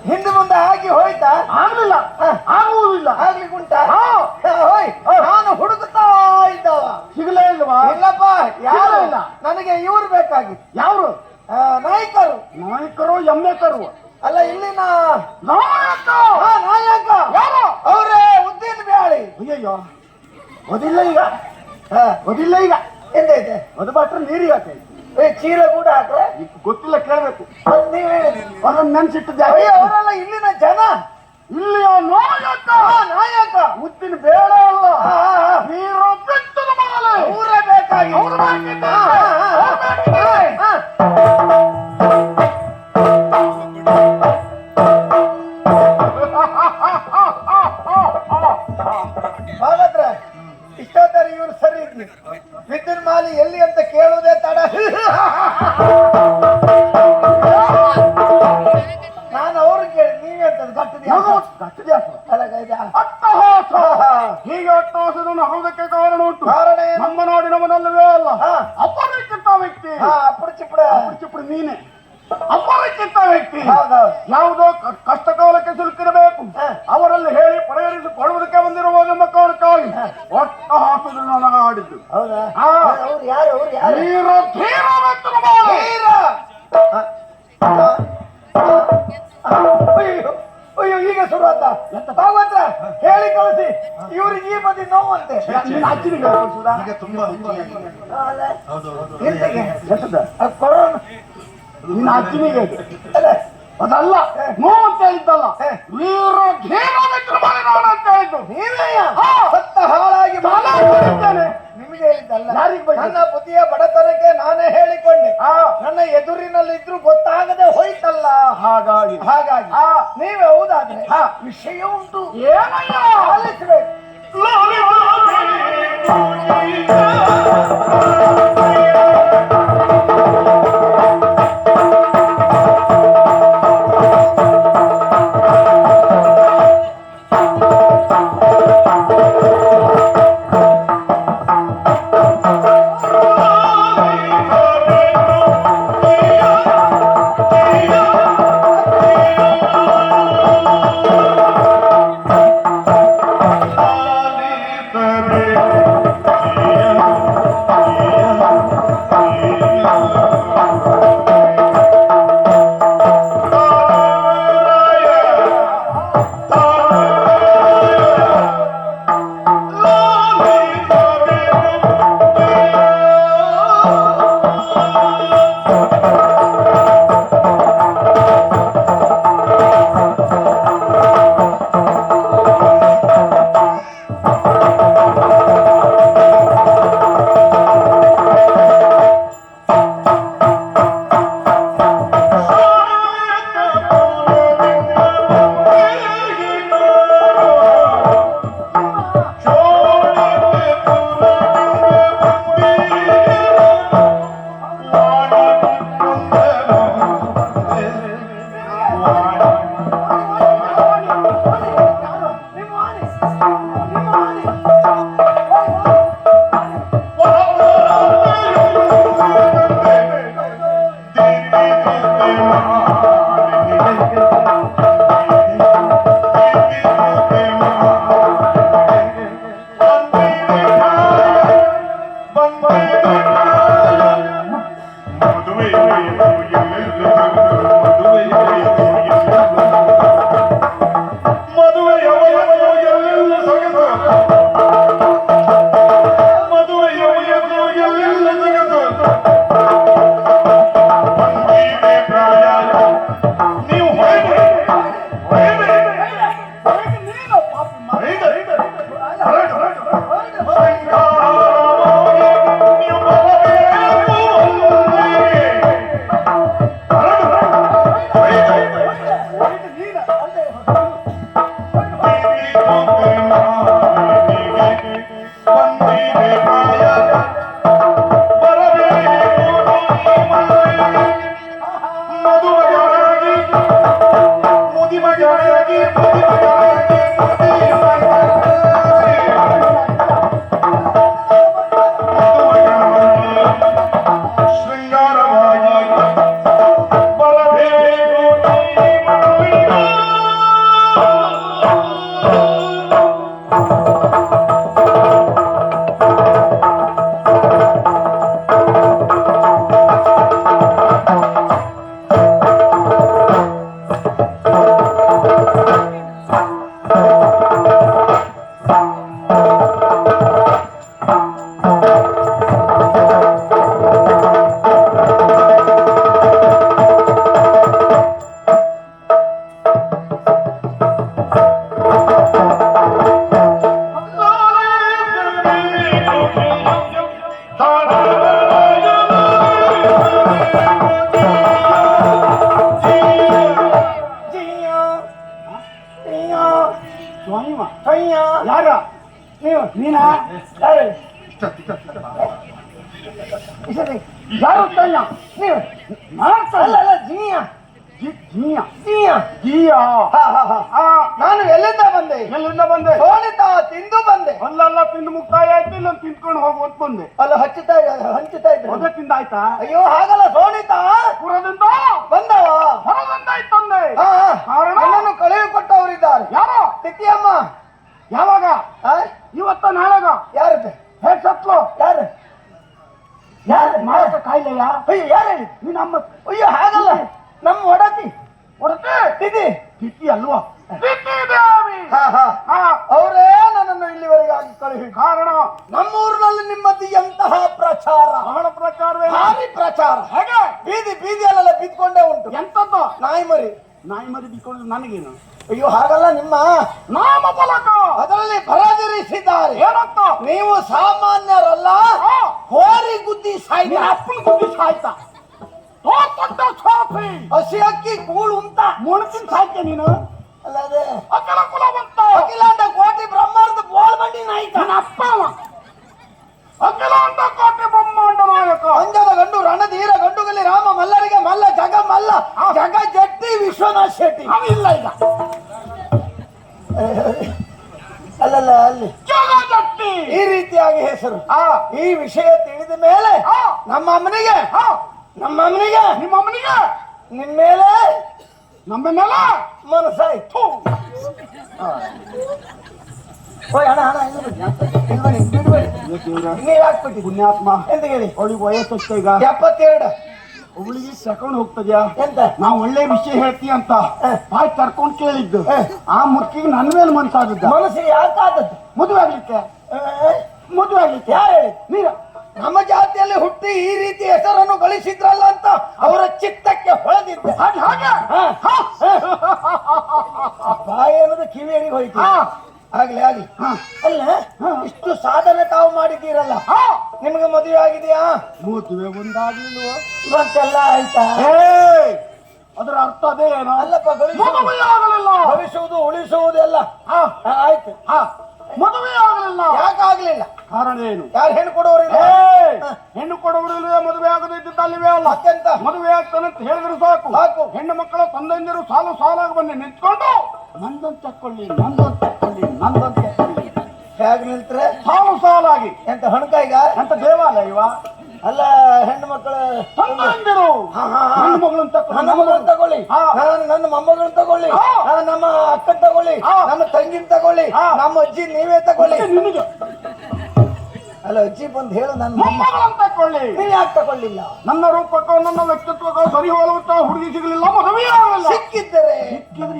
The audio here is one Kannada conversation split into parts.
ಹಿಂದೆ ಮುಂದೆ ಆಗಿ ಹೋಯ್ತಾ? ಆಗ್ಲಿಲ್ಲ, ಆಗುವುದಿಲ್ಲ. ಆಗ್ಲಿಕ್ಕೆ ಉಂಟಾ? ನಾನು ಹುಡುಕುತ್ತಾ ಇದ್ದವ, ಸಿಗಲೇ ಇಲ್ವಾ? ಇಲ್ಲಪ್ಪ, ಯಾರು ಇಲ್ಲ. ನನಗೆ ಇವ್ರು ಬೇಕಾಗಿತ್ತು. ಯಾರು? ನಾಯಕರು. ನಾಯಕರು ಎಮ್ಮೆಕರು ಅಲ್ಲ, ಇಲ್ಲಿನ ನಾಯಕ. ನಾಯಕ ಯಾರು? ಅವರೇ ಉದ್ದಿನ ಬ್ಯಾಳಿ. ಅಯ್ಯಯ್ಯೋ, ಓದಿಲ್ಲ ಈಗ, ಓದಿಲ್ಲ ಈಗ. ಎಂದೈತೆ ಅದು ಬಿಟ್ರೆ ನೀರಿಗೆ ಹಾಕಿ ಚೀಲ ಕೂಡ ಹಾಕ್ರೆ ಗೊತ್ತಿಲ್ಲ, ಕೇಳಬೇಕು. ನೀವ್ ಹೇಳಿ ಅದನ್ನ ನೆನ್ಸಿಟ್ಟಿದ್ದೆ. ಅವರೆಲ್ಲ ಇಲ್ಲಿನ ಜನ. ಇಲ್ಲಿಯ ನಾಯಕ, ನಾಯಕ ಉದ್ದಿನ ಬೇಡ ಅಲ್ಲ, ವೀರ ಬೆಟ್ಟದ ಮಾಲೆ. ಊರೇ ಬೇಕಾಗಿ ಹಾಗಾದ್ರೆ ಇಷ್ಟೊತ್ತರ ಇವ್ರು ಸರಿ ಇದ್ವಿ. ವಿದ್ಯುನ್ ಮಾಲಿ ಎಲ್ಲಿ ಅಂತ ಕೇಳುವುದೇ ತಡ. ನಾನು ಅವ್ರು ಕೇಳಿ ನೀವೇ ಅಂತದ್ದು ಹೀಗೆ ಅಟ್ಟಹಾಸವನ್ನು ಆಗುವುದಕ್ಕೆ ಕಾರಣ ಉಂಟು. ಕಾರಣ ಏನು? ನಮ್ಮ ನಾಡಿನವನಲ್ಲವೇ ಅಲ್ಲ, ಅಪರಿಚಿತ ವ್ಯಕ್ತಿ. ಅಪ್ಪಡು ಚಿಪ್ಪಡ ಚಿಪ್ಪಡು ನೀನೆ ಅಪರಿಚಿತ ವ್ಯಕ್ತಿ. ಯಾವುದೋ ಕಷ್ಟ ಕಾಲಕ್ಕೆ ಸಿಲುಕಿರಬೇಕು, ಅವರಲ್ಲಿ ಹೇಳಿ ಪರಿಹರಿಸಿಕೊಳ್ಳುವುದಕ್ಕೆ ಬಂದಿರುವುದೆಂಬ ಕಾರಣಕ್ಕಾಗಿ ಅಟ್ಟಹಾಸವನ್ನು ನನಗಾಡಿದ್ದು. ಹೌದಾ? ಅವ್ರು ಯಾರು? ಅವ್ರು ಯಾರು? ವೀರ ಧೀರ ಬೆಟ್ಟದ ಮಾಲೆ. ಅಯ್ಯೋ, ಈಗ ಶುರುವಾತ. ಭಾಗವತ್ರ ಹೇಳಿ ಕಳಿಸಿ, ಇವ್ರಿಗೆ ಈ ಬದಿ ನೋವಂತೆ. ಕೊರೋನಾ ನಿನ್ನ ಅಜ್ಜಿನಿಗೆ ಅದಲ್ಲ ನೋವು ಅಂತ ಹೇಳಿದ್ದಲ್ಲ, ವೀರ ಧೀರ ಬೆಟ್ಟದ ಮಾಲೆ ನಾನು ಅಂತ ಹೇಳಿದ್ದು. ನೀವೇ ಸತ್ತ ಹಾಳಾಗಿ ಮಾಡಿದ್ದೇನೆ. ನಿಮಗೆ ಹೇಳಿದ್ದಲ್ಲ. ಯಾರಿಗೆ ಬೈದೆ? ನನ್ನ ಬುದ್ಧಿಯ ಬಡತನಕ್ಕೆ ನಾನೇ ಹೇಳಿಕೊಂಡೆ. ನನ್ನ ಎದುರಿನಲ್ಲಿದ್ರು ಗೊತ್ತಾಗದೆ ಹೋಯ್ತಲ್ಲ. ಹಾಗಾಗಿ ನೀವೇ ಹೌದಾದ್ರೆ ವಿಷಯ ಉಂಟು. ಏನಯ್ಯ ಆಲಿಸಬೇಕು. ಯಾರ ನೀವು ನೀನಾ ಯಾರು? ಯಾರು ತಯ್ಯ ನೀವು ನಾನು ಅಲ್ಲ ಅಲ್ಲ ಜಿಯ ಜಿಯ ಜಿಯ ಜಿಯ ನಾನು ಎಲ್ಲಿಂದ ಬಂದೆ? ಎಲ್ಲಿಂದ ಬಂದೆ? ಸೋನಿತ ತಿಂದು ಬಂದೆ. ಅಲ್ಲೆಲ್ಲ ತಿಂದು ಮುಕ್ತಾಯ ಆಯ್ತು, ಇಲ್ಲ ತಿಂದ್ಕೊಂಡು ಹೋಗುವಂತ ಬಂದೆ. ಅಲ್ಲ ಹಂಚುತ್ತಾ ಇದ್ರು. ಅದೇ ತಿಂದಾಯ್ತಾ? ಅಯ್ಯೋ ಹಾಗಲ್ಲ, ಸೋನಿತ ಪುರದಿಂದ ಬಂದವ ಹೊರದಂದಾಯ್ತು ತಂದೆ. ಕಾರಣ ನನ್ನನ್ನು ಕಳುಹಿ ಕೊಟ್ಟವರಿದ್ದಾರೆ. ಯಾರು? ತಿಕ್ಕಿಯಮ್ಮ. ಯಾವಾಗ? ಇವತ್ತ ನಾಳೆಗ? ಯಾರದ್ದು? ಹೇಗ್ ಸತ್ಲು? ಯಾರು ಯಾರು ಮಾರಕ ಕಾಯಿಲೆಯ? ಅಯ್ಯೋ ಯಾರು ಹೇಳಿ? ನೀ ನಮ್ಮ ಅಯ್ಯೋ ಹಾಗಲ್ಲ, ನಮ್ಮ ಒಡತಿ ಹೊರತೆ ತಿಥಿ ತಿಥಿ ಅಲ್ವಾ? ತಿಥಿ ದೇವಿ. ಅವರೇ ನನ್ನನ್ನು ಇಲ್ಲಿವರೆಗೆ ಆಗಿ ಕಳುಹಿ. ಕಾರಣ ನಮ್ಮೂರಿನಲ್ಲಿ ನಿಮ್ಮದು ಎಂತಹ ಪ್ರಚಾರ, ಬಹಳ ಪ್ರಚಾರವೇ. ಭಾರಿ ಪ್ರಚಾರ. ಹೇಗೆ? ಬೀದಿ ಬೀದಿಯಲ್ಲೆಲ್ಲ ಬಿದ್ಕೊಂಡೇ ಉಂಟು. ಎಂತದ್ದು? ನಾಯಿ ಮರಿ. ನಾಯಿ ಮರಿ ಬಿಟ್ಕೊಂಡು ನನಗೇನು? ಅಯ್ಯೋ ಹಾಗಲ್ಲ, ನಿಮ್ಮ ನಾಮ ಫಲಕ ಅದರಲ್ಲಿ ಬರೆದಿರಿಸಿದ್ದಾರೆ. ಏನಂತ? ನೀವು ಸಾಮಾನ್ಯರಲ್ಲ, ಹೋರಿ ಗುದ್ದಿ ಸಾಯ್ದ. ಅಪ್ಪನ ಗುದ್ದಿ ಸಾಯ್ತಾ? ದೊಡ್ಡ ಸಾಫಿ ಹಸಿ ಅಕ್ಕಿ ಕೂಳು ಅಂತ ಮುಣಸಿನ ಸಾಯ್ತೆ ನೀನು. ಅಲ್ಲದೆ ಅಕ್ಕಲ ಕುಲ ಬಂತ ಅಖಿಲಾಂಡ ಕೋಟಿ ಬ್ರಹ್ಮಾಂಡ ಬೋಳ್ ಬಂಡಿ ನಾಯ್ಕ. ನನ್ನ ಅಪ್ಪ ಅವ ಅಖಿಲಾಂಡ ಕೋಟಿ ಬ್ರಹ್ಮಾಂಡ ನಾಯಕ. ಅಂಜದ ಗಂಡು ರಣಧೀರ ಗಂಡುಗಲಿ ರಾಮ ಮಲ್ಲರಿಗೆ ಮಲ್ಲ ಜಗ ಮಲ್ಲ ಜಗ ಜಟ್ಟಿ ವಿಶ್ವನಾಥ್ ಶೆಟ್ಟಿ. ಅವಿಲ್ಲ ಈಗ. ಅಲ್ಲಲ್ಲ ಅಲ್ಲಿ ಜಗಜಟ್ಟಿ ಈ ರೀತಿಯಾಗಿ ಹೆಸರು. ಈ ವಿಷಯ ತಿಳಿದ ಮೇಲೆ ನಮ್ಮ ಅಮ್ಮನಿಗೆ ನಿಮ್ಮ ಅಮ್ಮನಿಗೆ ನಿಮ್ಮ ಮೇಲೆ ನಮ್ಮ ಮೇಲೆ ಮನಸ್ಸಾಯ್ತು. ಓಯ್ ಅಣ್ಣ ಅಣ್ಣ ನೀವ್ ಹಾಕ್ಬಿಟ್ಟಿ ಪುಣ್ಯಾತ್ಮ ಎಂತ ಹೇಳಿ. ಅವಳಿಗೆ ವಯಸ್ಸು ಈಗ 72. ಅವಳಿಗೆ ತಕೊಂಡು ಹೋಗ್ತದ್ಯಾ? ಎಂತ ನಾವು ಒಳ್ಳೆ ವಿಷಯ ಹೇಳ್ತೀಯ ಅಂತ ಬಾಯ್ ಕರ್ಕೊಂಡು ಕೇಳಿದ್ದು. ಆ ಮುರ್ಕಿಗೆ ನನ್ನ ಮೇಲೆ ಮನಸ್ಸಾಗಿದ್ದ. ಮನಸ್ಸಿಗೆ ಯಾಕಾದದ್ದು? ಮದುವೆ ಆಗ್ಲಿಕ್ಕೆ ಯಾರು ಹೇಳಿ? ನೀರ ನಮ್ಮ ಜಾತಿಯಲ್ಲಿ ಹುಟ್ಟಿ ಈ ರೀತಿ ಹೆಸರನ್ನು ಗಳಿಸಿದ್ರಲ್ಲ ಅಂತ ಅವರ ಚಿತ್ತಕ್ಕೆ ಹೊಳೆದಿದ್ದೆ. ಹಾಗೆ ಬಾಯಿ ಅನ್ನೋದು ಕಿವಿಯರಿಗೆ ಹೋಯ್ತು. ಆಗ್ಲಿ ಆಗ್ಲಿ. ಅಲ್ಲ, ಇಷ್ಟು ಸಾಧನೆ ತಾವು ಮಾಡಿದ್ದೀರಲ್ಲ, ನಿಮ್ಗೆ ಮದುವೆ ಆಗಿದೆಯಾ? ಮದುವೆ ಒಂದಾಗ್ಲಿಲ್ವ? ಇವತ್ತೆಲ್ಲ ಆಯ್ತಾ? ಅದರ ಅರ್ಥ ಅದೇ ಏನೋ? ಅಲ್ಲಪ್ಪ, ಮದುವೆ ಆಗಲಿಲ್ಲ. ಭವಿಸುವುದು ಉಳಿಸುವುದೆಲ್ಲ ಆಯ್ತು. ಮದುವೆ ಆಗಲಿಲ್ಲ. ಯಾಕಾಗ್ಲಿಲ್ಲ? ಕಾರಣ ಏನು? ಯಾರು ಹೆಣ್ಣು ಕೊಡೋರಿಲ್ಲ? ಹೆಣ್ಣು ಕೊಡೋರಿಲ್ಲ. ಮದುವೆ ಆಗದಿದ್ದಲ್ಲಿವೆ ಅಲ್ಲ. ಮತ್ತೆಂತ? ಮದುವೆ ಆಗ್ತಾನೆ ಅಂತ ಹೇಳಿದ್ರೆ ಸಾಕು. ಹೆಣ್ಣು ಮಕ್ಕಳ ತಂದೆಯರು ಸಾಲಾಗಿ ಬಂದು ನಿಂತ್ಕೊಂಡು ನಂದೊಂದು ತಕ್ಕೊಳ್ಳಿ ಹೇಗೆ ನಿಲ್ತ್ರೆ? ಸಾಲಾಗಿ. ಎಂತ ಹಣಕಾಯಿಗ? ಎಂತ ದೇವಾಲಯವ? ಅಲ್ಲ, ಹೆಣ್ಣು ಮಕ್ಕಳ ತಂದೆಯರು ಹೆಣ್ಣು ಮಗಳನ್ನು ನನ್ನ ಮಗಳನ್ನ ತಗೊಳ್ಳಿ, ನನ್ನ ಮೊಮ್ಮಗಳನ್ನ ತಗೊಳ್ಳಿ, ನಮ್ಮ ಅಕ್ಕನ್ ತಗೊಳ್ಳಿ, ನಮ್ಮ ತಂಗಿನ ತಗೊಳ್ಳಿ, ನಮ್ಮ ಅಜ್ಜಿ ನೀವೇ ತಗೊಳ್ಳಿ. ನಿಮಗೆ ಅಲ್ಲ, ಅಜ್ಜಿ ಬಂದು ಹೇಳು, ನನ್ನ ಮೊಮ್ಮಗಳನ್ನು ತಕೊಳ್ಳಿ. ನೀವ್ ಯಾಕೆ ತಗೊಳ್ಳಿಲ್ಲ? ನನ್ನ ರೂಪಕ್ಕೋ ನನ್ನ ವ್ಯಕ್ತಿತ್ವಕ್ಕೋ ಸರಿ ಹೋಲುವಂತ ಹುಡುಗಿ ಸಿಗಲಿಲ್ಲ, ಮದುವೆ ಆಗಲಿಲ್ಲ. ಸಿಕ್ಕಿದ್ದರೆ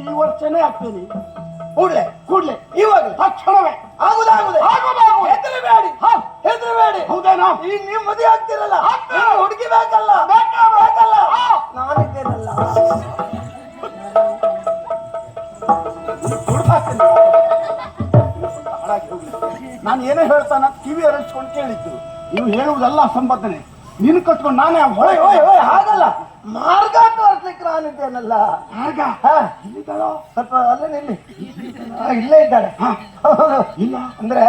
ಈ ವರ್ಷನೇ ಆಗ್ತೇನೆ. ಕೂಡ್ಲೆ ಇವಾಗ ತಕ್ಷಣವೇ ಆಗುದಾಗುದೇ. ಹೆದರಬೇಡಿ. ಹೌದೇನೋ? ಈಗ ನೀವು ಮದುವೆ ಆಗ್ತಿರಲ್ಲ, ಹುಡುಗಿ ಬೇಕಲ್ಲ? ನಾನಿದ್ದೇನಲ್ಲ. ನಾನು ಏನೋ ಹೇಳ್ತಾನ ಕಿವಿ ಎರಸ್ಕೊಂಡು ಕೇಳಿದ್ದು. ನೀವು ಹೇಳುವುದೆಲ್ಲ ಸಂಬಂಧನೆ. ನೀನು ಕಟ್ಕೊಂಡು ನಾನೇ ಹಾಗಲ್ಲ, ಮಾರ್ಗ ತೋರಿಸ್ಲಿಕ್ಕೆ ನಾನಿದ್ದೇನಲ್ಲ. ಮಾರ್ಗ ಸ್ವಲ್ಪ ಅಲ್ಲೇ ನಿಲ್ಲಿ. ಇಲ್ಲೇ ಇದ್ದಾಳೆ. ಇಲ್ಲ ಅಂದ್ರೆ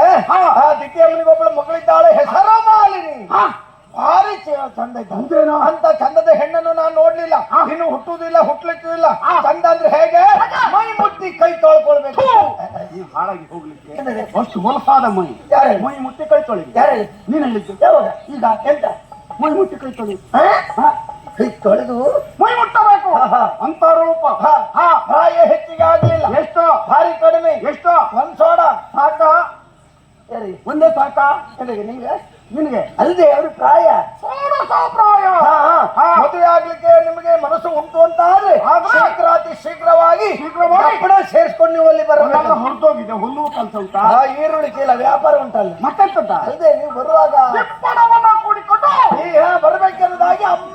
ದಿಟ್ಟಿಯಮ್ಮನಿಗೊಬ್ಬಳ ಮಗಳಿದ್ದಾಳೆ, ಹೆಸರು ಮಾಲಿನಿ. ಭಾರಿ ಚಂದ ಇದ್ದ. ಅಂತ ಚಂದದ ಹೆಣ್ಣನ್ನು ನಾನು ನೋಡ್ಲಿಲ್ಲ. ಇನ್ನು ಹುಟ್ಟುವುದಿಲ್ಲ, ಹುಟ್ಲಿಕ್ಕೂ ಇಲ್ಲ. ಚಂದ ಅಂದ್ರೆ ಹೇಗೆ? ಮೈ ಮುಟ್ಟಿ ಕೈ ತೊಳ್ಕೊಳ್ಬೇಕು. ಹಾಳಾಗಿ ಹೋಗ್ಲಿಕ್ಕೆ ಅಷ್ಟು ಹೊಲಸಾದ ಮೈ. ಮೈ ಮುಟ್ಟಿ ಕೈ ತೊಳಿ. ನೀನ್ ಹೇಳಿದ್ದು ಯಾವಾಗ? ಈಗ ಎಂತ? ಮೈ ಮುಟ್ಟಿ ಕೈ ತೊಳಿ. ಕೈ ತೊಳೆದು ಮೈ ಮುಟ್ಟಬೇಕು ಅಂತ ರೂಪ. ಪ್ರಾಯ ಹೆಚ್ಚಿಗೆ ಆಗ್ಲಿಲ್ಲ. ಎಷ್ಟು? ಭಾರಿ ಕಡಿಮೆ. ಎಷ್ಟು? ಒಂದ್ ಸೋಡ ಸಾಕ? ಒಂದೇ ಸಾಕ ನಿನಗೆ? ಅಲ್ಲದೆ ಅವ್ರ ಪ್ರಾಯ ಪ್ರಾಯ. ಮದುವೆ ಆಗ್ಲಿಕ್ಕೆ ನಿಮಗೆ ಮನಸ್ಸು ಉಂಟು ಅಂತ ಆದ್ರೆ ಶೀಘ್ರವಾಗಿ ಸೇರಿಸ್ಕೊಂಡು ನೀವು ಅಲ್ಲಿ ಬರಲ್ಲ. ಮುಗ್ದೋಗಿದೆ, ಹುಲ್ಲು ಕೆಲಸ ಉಂಟಾ? ಈರುಳ್ಳಿ ಚೀಲ ವ್ಯಾಪಾರ ಉಂಟಲ್ಲ. ಮತ್ತೆಂತ ಅಲ್ಲದೆ ನೀವು ಬರುವಾಗ ತಿಪ್ಪಣವನ್ನ ಕೂಡಿಕೊಂಡು ಬರ್ಬೇಕೆನ್ನೋದಾಗಿ ಅಮ್ಮ